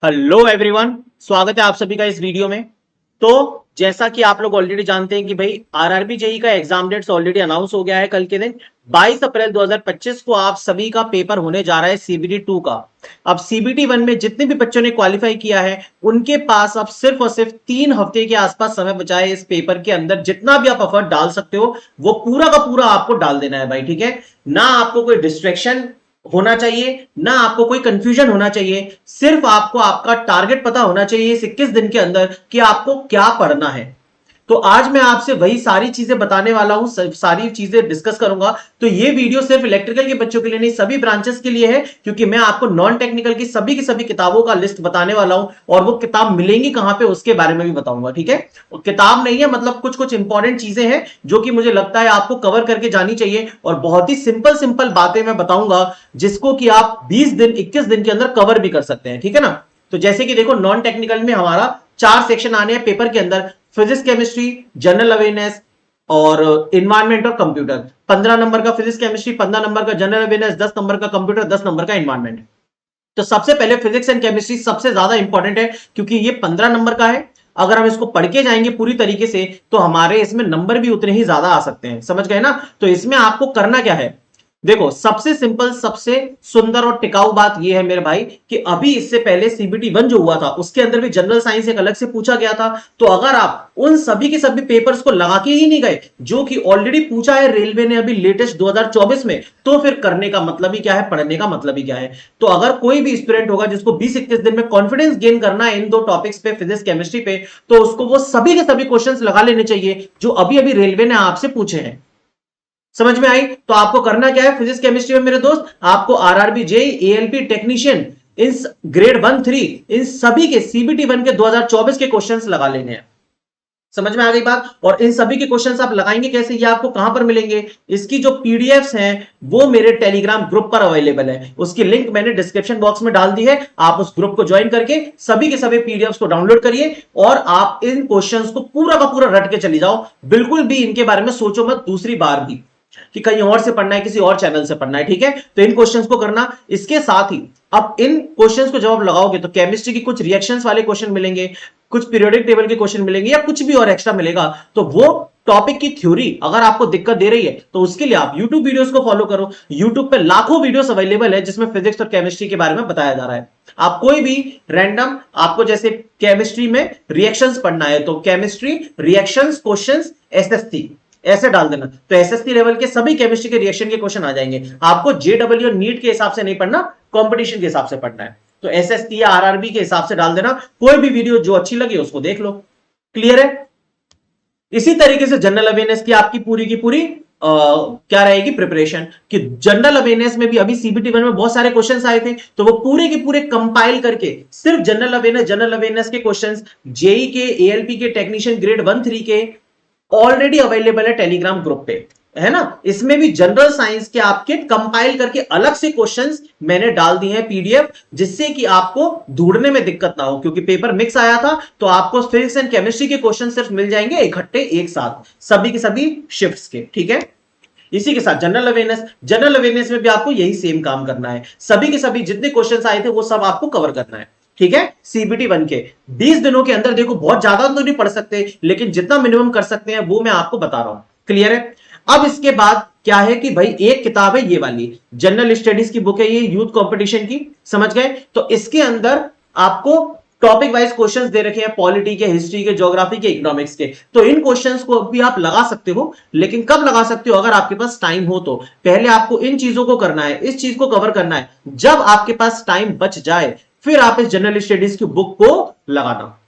Hello everyone, स्वागत है आप सभी का इस वीडियो में। तो जैसा कि आप लोग ऑलरेडी जानते हैं कि भाई आरआरबी जेई का एग्जाम डेट्स ऑलरेडी अनाउंस हो गया है। कल के दिन 22 अप्रैल 2025 को आप सभी का पेपर होने जा रहा है सीबीटी 2 का। अब सीबीटी 1 में जितने भी बच्चों ने क्वालिफाई किया है उनके पास अब सिर्फ और सिर्फ 3 हफ्ते के आसपास समय बचा है। इस पेपर के अंदर जितना भी आप एफर्ट डाल सकते हो वो पूरा का पूरा आपको डाल देना है भाई, ठीक है ना। आपको कोई डिस्ट्रैक्शन होना चाहिए ना, आपको कोई कंफ्यूजन होना चाहिए। सिर्फ आपको आपका टारगेट पता होना चाहिए इस 21 दिन के अंदर कि आपको क्या पढ़ना है। तो आज मैं आपसे वही सारी चीजें बताने वाला हूं, सारी चीजें डिस्कस करूंगा। तो ये वीडियो सिर्फ इलेक्ट्रिकल के बच्चों के लिए नहीं, सभी ब्रांचेस के लिए है, क्योंकि मैं आपको नॉन टेक्निकल की सभी किताबों का लिस्ट बताने वाला हूं। और वो किताब मिलेंगी कहां पे उसके बारे में भी बताऊंगा, ठीक है। किताब नहीं है, मतलब कुछ कुछ इंपॉर्टेंट चीजें हैं जो कि मुझे लगता है आपको कवर करके जानी चाहिए। और बहुत ही सिंपल सिंपल बातें मैं बताऊंगा जिसको कि आप 21 दिन के अंदर कवर भी कर सकते हैं, ठीक है ना। तो जैसे कि देखो, नॉन टेक्निकल में हमारा 4 सेक्शन आने हैं पेपर के अंदर: फिजिक्स, केमिस्ट्री, जनरल अवेयरनेस और इन्वायरमेंट और कंप्यूटर। 15 नंबर का फिजिक्स केमिस्ट्री, 15 नंबर का जनरल अवेयरनेस, 10 नंबर का कंप्यूटर, 10 नंबर का इन्वायरमेंट। तो सबसे पहले फिजिक्स एंड केमिस्ट्री सबसे ज्यादा इंपॉर्टेंट है, क्योंकि ये 15 नंबर का है। अगर हम इसको पढ़ के जाएंगे पूरी तरीके से तो हमारे इसमें नंबर भी उतने ही ज्यादा आ सकते हैं, समझ गए ना। तो इसमें आपको करना क्या है, देखो, सबसे सिंपल, सबसे सुंदर और टिकाऊ बात यह है मेरे भाई कि अभी इससे पहले सीबीटी 1 जो हुआ था उसके अंदर भी जनरल साइंस एक अलग से पूछा गया था। तो अगर आप उन सभी के सभी पेपर्स को लगा के ही नहीं गए जो कि ऑलरेडी पूछा है रेलवे ने अभी लेटेस्ट 2024 में, तो फिर करने का मतलब ही क्या है, पढ़ने का मतलब ही क्या है। तो अगर कोई भी स्टूडेंट होगा जिसको 20-21 दिन में कॉन्फिडेंस गेन करना है इन दो टॉपिक्स पे, फिजिक्स केमिस्ट्री पे, तो उसको वो सभी के सभी क्वेश्चंस लगा लेने चाहिए जो अभी अभी रेलवे ने आपसे पूछे हैं। समझ में आई? तो आपको करना क्या है फिजिक्स केमिस्ट्री में मेरे दोस्त, आपको RRB JE, ALP technician, in grade 1-3 इन सभी के सीबीटी 1 के 2024 के क्वेश्चंस लगा लेने हैं। समझ में आ गई बात? और इन सभी के क्वेश्चंस आप लगाएंगे कैसे, ये आपको कहां पर मिलेंगे? इसकी जो पीडीएफ्स हैं वो मेरे टेलीग्राम ग्रुप पर अवेलेबल है, उसकी लिंक मैंने डिस्क्रिप्शन बॉक्स में डाल दी है। आप उस ग्रुप को ज्वाइन करके सभी के सभी पीडीएफ्स को डाउनलोड करिए और आप इन क्वेश्चंस को पूरा का पूरा रट के चली जाओ। बिल्कुल भी इनके बारे में सोचो मत दूसरी बार भी कि कहीं और से पढ़ना है, किसी और चैनल से पढ़ना है, ठीक है। तो इन क्वेश्चंस को करना। इसके साथ ही अब इन क्वेश्चंस को जब आप लगाओगे तो केमिस्ट्री की कुछ रिएक्शंस वाले क्वेश्चन मिलेंगे, कुछ पीरियोडिक टेबल के क्वेश्चन मिलेंगे या कुछ भी और एक्स्ट्रा मिलेगा। तो वो टॉपिक की थ्योरी अगर आपको दिक्कत दे रही है तो उसके लिए आप YouTube वीडियोस को फॉलो करो। YouTube पे लाखों वीडियोस अवेलेबल है जिसमें फिजिक्स और केमिस्ट्री के बारे में बताया जा रहा है। आप कोई भी रैंडम, आपको जैसे केमिस्ट्री में रिएक्शंस पढ़ना है तो केमिस्ट्री रिएक्शंस क्वेश्चंस एसएससी ऐसे डाल देना, तो एसएससी लेवल के सभी केमिस्ट्री के रिएक्शन के क्वेश्चन आ जाएंगे। आपको जेडब्ल्यू और नीट के हिसाब से नहीं पढ़ना, कंपटीशन के हिसाब से पढ़ना है। तो एसएससी या आरआरबी के हिसाब से डाल देना। कोई भी वीडियो जो अच्छी लगी उसको देख लो। क्लियर है? इसी तरीके से जनरल अवेयरनेस की आपकी पूरी की पूरी क्या रहेगी प्रिपरेशन, कि जनरल अवेयरनेस में भी अभी सीबीटी 1 में बहुत सारे क्वेश्चंस आए थे, तो वो पूरे के पूरे कंपाइल करके सिर्फ जनरल अवेयरनेस के क्वेश्चंस जेई के, एएलपी के, टेक्नीशियन ग्रेड 1-3 के ऑलरेडी अवेलेबल है टेलीग्राम ग्रुप पे, है ना। इसमें भी जनरल साइंस के आपके कंपाइल करके अलग से क्वेश्चंस मैंने डाल दिए हैं पीडीएफ, जिससे कि आपको ढूंढने में दिक्कत ना हो, क्योंकि पेपर मिक्स आया था तो आपको फिजिक्स एंड केमिस्ट्री के क्वेश्चन सिर्फ मिल जाएंगे इकट्ठे एक साथ, सभी के सभी शिफ्ट्स के, ठीक है। इसी के साथ जनरल अवेयरनेस में भी आपको यही सेम काम करना है। सभी के सभी जितने क्वेश्चंस आए थे वो सब आपको कवर करना है, ठीक है। सीबीटी 1 के 20 दिनों के अंदर, देखो बहुत ज्यादा तो नहीं पढ़ सकते लेकिन जितना मिनिमम कर सकते हैं वो मैं आपको बता रहा हूं। क्लियर है? अब इसके बाद क्या है कि भाई एक किताब है ये वाली, जनरल स्टडीज की बुक है ये, यूथ कंपटीशन की, समझ गए। तो इसके अंदर आपको टॉपिक वाइज क्वेश्चंस दे रखे हैं, पॉलिटी के, हिस्ट्री के, ज्योग्राफी के, इकोनॉमिक्स के। तो इन क्वेश्चंस को भी आप लगा सकते हो, लेकिन कब लगा सकते हो, अगर आपके पास टाइम हो तो। पहले आपको इन चीजों को करना है, इस चीज को कवर करना है। जब आपके पास टाइम बच जाए फिर आप इस जनरल स्टडीज की बुक को लगाना।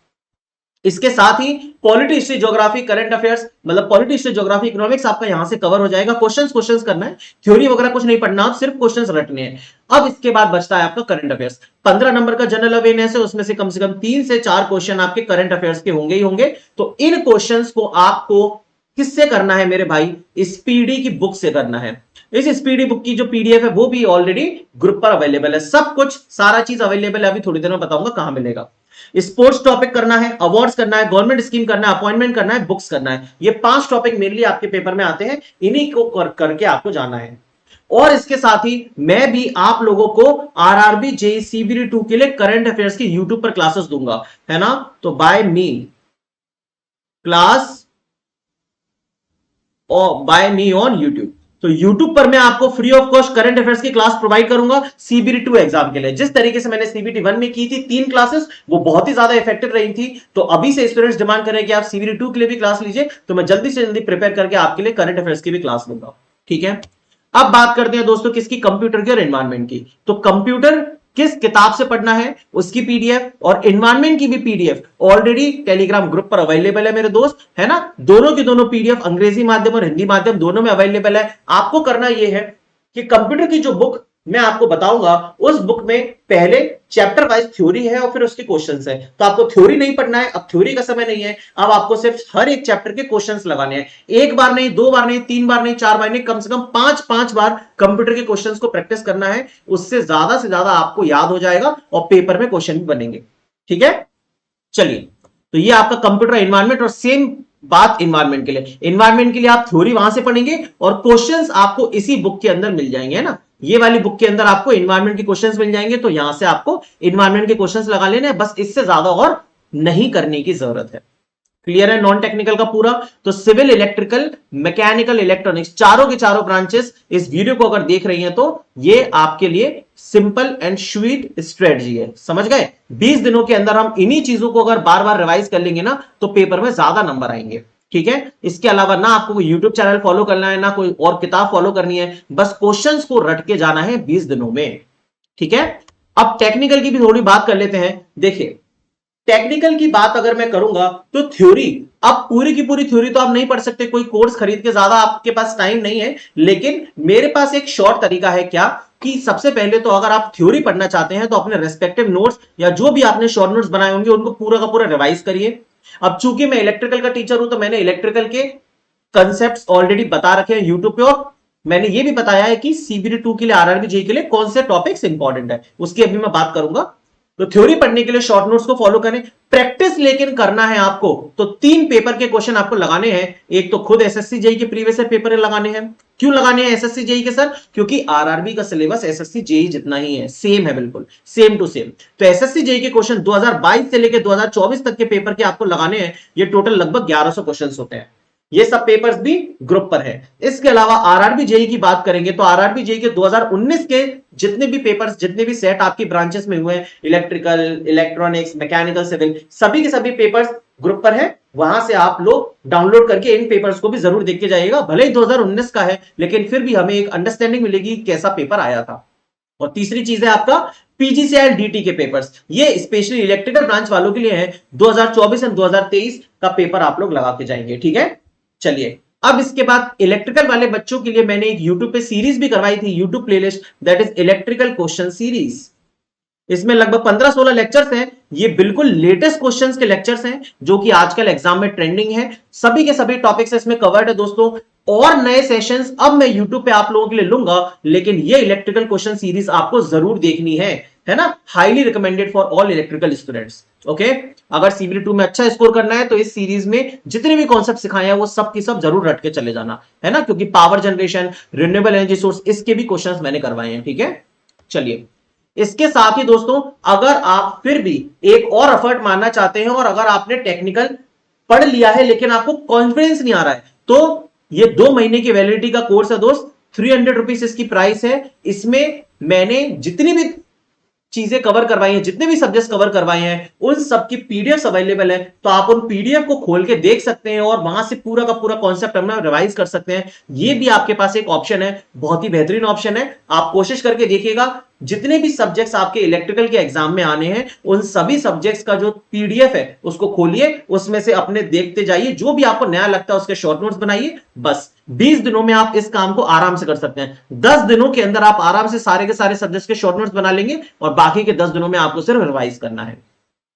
इसके साथ ही polity, history, geography, current affairs, मतलब पॉलिटी, हिस्ट्री, ज्योग्राफी, इकोनॉमिक्स आपका यहां से कवर हो जाएगा। क्वेश्चंस करना है, थ्योरी वगैरह कुछ नहीं पढ़ना, आप सिर्फ क्वेश्चंस रटने हैं। अब इसके बाद बचता है आपका करंट अफेयर्स। 15 नंबर का जनरल अवेयरनेस है, उसमें से कम 3 से 4 क्वेश्चन आपके करंट अफेयर्स के होंगे ही होंगे। तो इन क्वेश्चंस को आपको किससे करना है मेरे भाई? स्पीडी की बुक से करना है। इस स्पीडी बुक की जो पीडीएफ है वो भी ऑलरेडी ग्रुप पर अवेलेबल है, सब कुछ सारा चीज अवेलेबल है। अभी थोड़ी देर में बताऊंगा कहां मिलेगा। स्पोर्ट्स टॉपिक करना है, अवार्ड्स करना है, गवर्नमेंट स्कीम करना है, अपॉइंटमेंट करना है, बुक्स करना है। ये 5 टॉपिक मेनली आपके पेपर में आते हैं, इन्हीं को करके आपको जाना है। और इसके साथ ही मैं भी आप लोगों को आरआरबी जेई सीबीडी 2 के लिए करंट अफेयर्स की यूट्यूब पर क्लासेस दूंगा, है ना। तो बाय मी क्लास और बाय मी ऑन यूट्यूब, तो यूट्यूब पर मैं आपको free of cost current affairs की क्लास प्रोवाइड करूंगा सीबीटी 2 एग्जाम के लिए। जिस तरीके से मैंने सीबीटी 1 में की थी 3 क्लासेस, वो बहुत ही ज्यादा इफेक्टिव रही थी। तो अभी से स्टूडेंट्स डिमांड करें कि आप सीबीटी 2 के लिए भी क्लास लीजिए, तो मैं जल्दी से जल्दी प्रिपेयर करके आपके लिए करंट अफेयर्स की भी क्लास लूंगा, ठीक है। अब बात करते हैं दोस्तों किसकी, कंप्यूटर की और एनवायरमेंट की। तो कंप्यूटर किस किताब से पढ़ना है उसकी पीडीएफ और एनवायरमेंट की भी पीडीएफ ऑलरेडी टेलीग्राम ग्रुप पर अवेलेबल है मेरे दोस्त, है ना। दोनों की दोनों पीडीएफ अंग्रेजी माध्यम और हिंदी माध्यम दोनों में अवेलेबल है। आपको करना यह है कि कंप्यूटर की जो बुक मैं आपको बताऊंगा उस बुक में पहले चैप्टर वाइज थ्योरी है और फिर उसके क्वेश्चंस है। तो आपको थ्योरी नहीं पढ़ना है, अब थ्योरी का समय नहीं है, अब आपको सिर्फ हर एक चैप्टर के क्वेश्चंस लगाने हैं। एक बार नहीं, दो बार नहीं, तीन बार नहीं, चार बार नहीं, कम से कम पांच बार कंप्यूटर के क्वेश्चंस को प्रैक्टिस करना है। उससे ज्यादा आपको याद हो जाएगा और पेपर में क्वेश्चन भी बनेंगे, ठीक है। चलिए, तो ये आपका कंप्यूटर एनवायरमेंट और सेम बात एनवायरमेंट के लिए। एनवायरमेंट के लिए आप थ्योरी वहां से पढ़ेंगे और क्वेश्चंस आपको इसी बुक के अंदर मिल जाएंगे, है ना। ये वाली बुक के अंदर आपको एनवायरमेंट के क्वेश्चंस मिल जाएंगे, तो यहां से आपको एनवायरमेंट के क्वेश्चंस लगा लेने हैं, बस इससे ज्यादा और नहीं करने की जरूरत है। क्लियर है नॉन टेक्निकल का पूरा। तो सिविल, इलेक्ट्रिकल, मैकेनिकल, इलेक्ट्रॉनिक्स चारों के चारों ब्रांचेस इस वीडियो को अगर देख रही हैं तो ये आपके लिए सिंपल एंड स्वीट स्ट्रेटजी है, समझ गए। 20 दिनों के अंदर हम इन्हीं चीजों को अगर बार बार रिवाइज कर लेंगे ना तो पेपर में ज्यादा नंबर आएंगे, ठीक है। इसके अलावा ना आपको कोई यूट्यूब चैनल फॉलो करना है ना कोई और किताब फॉलो करनी है, बस क्वेश्चंस को रट के जाना है 20 दिनों में, ठीक है। अब टेक्निकल की भी थोड़ी बात कर लेते हैं। देखिए, टेक्निकल की बात अगर मैं करूंगा तो थ्योरी, अब पूरी की पूरी थ्योरी तो आप नहीं पढ़ सकते, कोई कोर्स खरीद के, ज्यादा आपके पास टाइम नहीं है। लेकिन मेरे पास एक शॉर्ट तरीका है, क्या कि सबसे पहले तो अगर आप थ्योरी पढ़ना चाहते हैं तो अपने रेस्पेक्टिव नोट्स या जो भी आपने शॉर्ट नोट्स बनाए होंगे उनको पूरा का पूरा रिवाइज करिए। अब चूंकि मैं इलेक्ट्रिकल का टीचर हूं तो मैंने इलेक्ट्रिकल के कंसेप्ट्स ऑलरेडी बता रखे हैं यूट्यूब पे, और मैंने ये भी बताया है कि सीबीटी 2 के लिए, आरआरबी जेईई के लिए कौन से टॉपिक्स इंपॉर्टेंट है, उसकी अभी मैं बात करूंगा। तो थ्योरी पढ़ने के लिए शॉर्ट नोट्स को फॉलो करें, प्रैक्टिस लेकिन करना है आपको। तो 3 पेपर के क्वेश्चन आपको लगाने हैं। एक तो खुद एसएससी जेईई के प्रीवियस ईयर पेपर लगाने हैं। क्यों लगाने हैं एसएससी जेईई के सर? क्योंकि आरआरबी का सिलेबस एसएससी जेईई जितना ही है, सेम है, बिल्कुल सेम टू सेम। तो एसएससी जेईई के क्वेश्चन 2022 से लेकर 2024 तक के पेपर के आपको लगाने हैं। ये टोटल लगभग 1100 क्वेश्चन होते हैं। ये सब पेपर्स भी ग्रुप पर है। इसके अलावा आरआरबी जेईई की बात करेंगे तो आरआरबी जेईई के 2019 के जितने भी पेपर्स, जितने भी सेट आपकी ब्रांचेस में हुए हैं, इलेक्ट्रिकल, इलेक्ट्रॉनिक्स, मैकेनिकल, सिविल, सभी के सभी पेपर्स ग्रुप पर है। वहां से आप लोग डाउनलोड करके इन पेपर्स को भी जरूर देख के जाइएगा। भले ही 2019 का है लेकिन फिर भी हमें एक अंडरस्टैंडिंग मिलेगी कैसा पेपर आया था। और तीसरी चीज है आपका पीजीसीएल डीटी के पेपर्स, ये स्पेशली इलेक्ट्रिकल ब्रांच वालों के लिए है। 2024 और 2023 का पेपर आप लोग लगा के जाएंगे, ठीक है। चलिए, अब इसके बाद इलेक्ट्रिकल वाले बच्चों के लिए मैंने एक यूट्यूब पे सीरीज भी करवाई थी, YouTube playlist, that is electrical question series. इसमें लगभग 15-16 लेक्चर्स हैं। ये बिल्कुल लेटेस्ट क्वेश्चंस के लेक्चर्स हैं जो कि आजकल एग्जाम में ट्रेंडिंग है। सभी के सभी टॉपिक्स इसमें कवर्ड है दोस्तों। और नए सेशंस अब मैं यूट्यूब पे आप लोगों के लिए लूंगा, लेकिन ये इलेक्ट्रिकल क्वेश्चन सीरीज आपको जरूर देखनी है ना। Highly recommended for all electrical students, okay. अगर सीबीटी 2 में अच्छा स्कोर करना है तो इस सीरीज में जितने भी कॉन्सेप्ट सिखाए हैं वो सब की सब जरूर रट के चले जाना, है ना, क्योंकि power generation, renewable energy source, इसके भी क्वेश्चंस मैंने करवाए हैं, ठीक है। चलिए, इसके साथ ही दोस्तों अगर आप फिर भी एक और एफर्ट मारना चाहते हैं और अगर आपने टेक्निकल पढ़ लिया है लेकिन आपको कॉन्फिडेंस नहीं आ रहा है, तो ये 2 महीने की वैलिडिटी का कोर्स है दोस्त। 300 रुपीज इसकी प्राइस है। इसमें मैंने जितनी भी चीजें कवर करवाई हैं, जितने भी सब्जेक्ट्स कवर करवाए हैं, उन सब की पीडीएफ अवेलेबल है। तो आप उन पीडीएफ को खोल के देख सकते हैं और वहां से पूरा का पूरा कॉन्सेप्ट अपना रिवाइज कर सकते हैं। ये भी आपके पास एक ऑप्शन है, बहुत ही बेहतरीन ऑप्शन है। आप कोशिश करके देखिएगा, जितने भी सब्जेक्ट्स आपके इलेक्ट्रिकल के एग्जाम में आने हैं उन सभी सब्जेक्ट्स का जो पीडीएफ है उसको खोलिए, उसमें से अपने देखते जाइए, जो भी आपको नया लगता है उसके शॉर्ट नोट्स बनाइए। बस 20 दिनों में आप इस काम को आराम से कर सकते हैं। 10 दिनों के अंदर आप आराम से सारे के सारे सब्जेक्ट्स के शॉर्ट नोट्स बना लेंगे और बाकी के 10 दिनों में आपको सिर्फ रिवाइज करना है,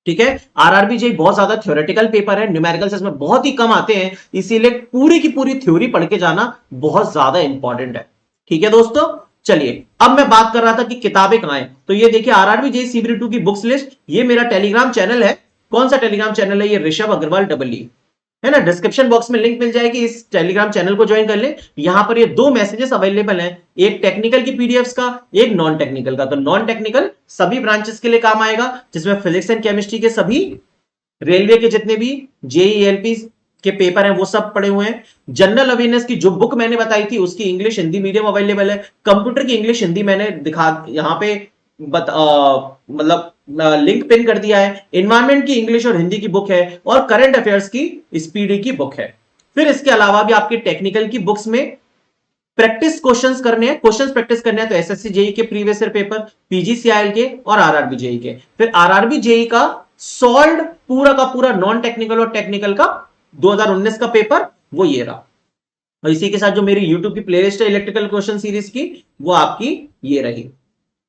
ठीक है। आरआरबी जेईई बहुत ज्यादा थ्योरेटिकल पेपर है, न्यूमेरिकल्स इसमें बहुत ही कम आते हैं, इसीलिए पूरी की पूरी थ्योरी पढ़ के जाना बहुत ज्यादा इंपॉर्टेंट है, ठीक है दोस्तों। चलिए, अब मैं बात कर रहा था कि किताबें कहां हैं, तो ये देखिए आरआरबी जेईई सीबीटी 2 की बुक्स लिस्ट। ये मेरा टेलीग्राम चैनल है। कौन सा टेलीग्राम चैनल है? ये ऋषभ अग्रवाल डबल ई, है ना। डिस्क्रिप्शन बॉक्स में लिंक मिल जाएगी, इस टेलीग्राम चैनल को ज्वाइन कर ले। यहां पर ये 2 मैसेजेस अवेलेबल हैं, एक टेक्निकल की पीडीएफ्स का, एक नॉन टेक्निकल का। तो नॉन टेक्निकल सभी ब्रांचेस के लिए काम आएगा, जिसमें फिजिक्स एंड केमिस्ट्री के सभी, रेलवे के जितने भी जेई एलपी के पेपर हैं वो सब पड़े हुए हैं। जनरल अवेयरनेस की जो बुक मैंने बताई थी उसकी इंग्लिश हिंदी मीडियम अवेलेबल है। कंप्यूटर की इंग्लिश हिंदी मैंने दिखा यहां पे मतलब लिंक पिन कर दिया है। एनवायरमेंट की इंग्लिश और हिंदी की बुक है, और करंट अफेयर्स की स्पीडी की बुक है। फिर इसके अलावा भी आपके टेक्निकल की बुक्स में प्रैक्टिस क्वेश्चंस करने हैं, क्वेश्चंस प्रैक्टिस करने हैं, तो एसएससी जेई के प्रीवियस ईयर पेपर, पीजीसीआईएल के और आरआरबी जेई के। फिर आरआरबी जेई का सॉल्व पूरा का पूरा नॉन टेक्निकल और टेक्निकल का 2019 का पेपर, वो ये रहा। और इसी के साथ जो मेरी यूट्यूब की प्लेलिस्ट है इलेक्ट्रिकल क्वेश्चन सीरीज की, वो आपकी ये रही।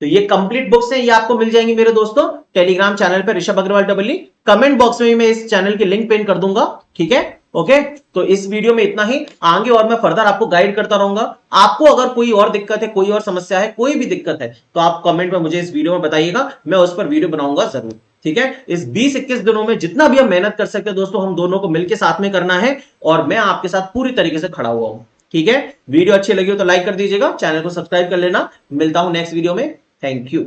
तो ये कंप्लीट बुक्स हैं, ये आपको मिल जाएंगी मेरे दोस्तों टेलीग्राम चैनल पर, Rishabh Agarwal double. Comment box में भी मैं इस चैनल की लिंक पिन कर दूंगा, ठीक है। ओके, तो इस वीडियो में इतना ही। आगे और मैं फर्दर आपको गाइड करता रहूंगा। आपको अगर कोई और दिक्कत है, कोई और समस्या है, कोई भी दिक्कत है, तो आप कमेंट में मुझे इस वीडियो में बताइएगा, मैं उस पर वीडियो बनाऊंगा जरूर, ठीक है। इस 20-21 दिनों में जितना भी हम मेहनत कर सकते हैं दोस्तों, हम दोनों को मिलकर साथ में करना है, और मैं आपके साथ पूरी तरीके से खड़ा हुआ हूं, ठीक है। वीडियो अच्छी लगी हो तो लाइक कर दीजिएगा, चैनल को सब्सक्राइब कर लेना। मिलता हूं नेक्स्ट वीडियो में, थैंक यू।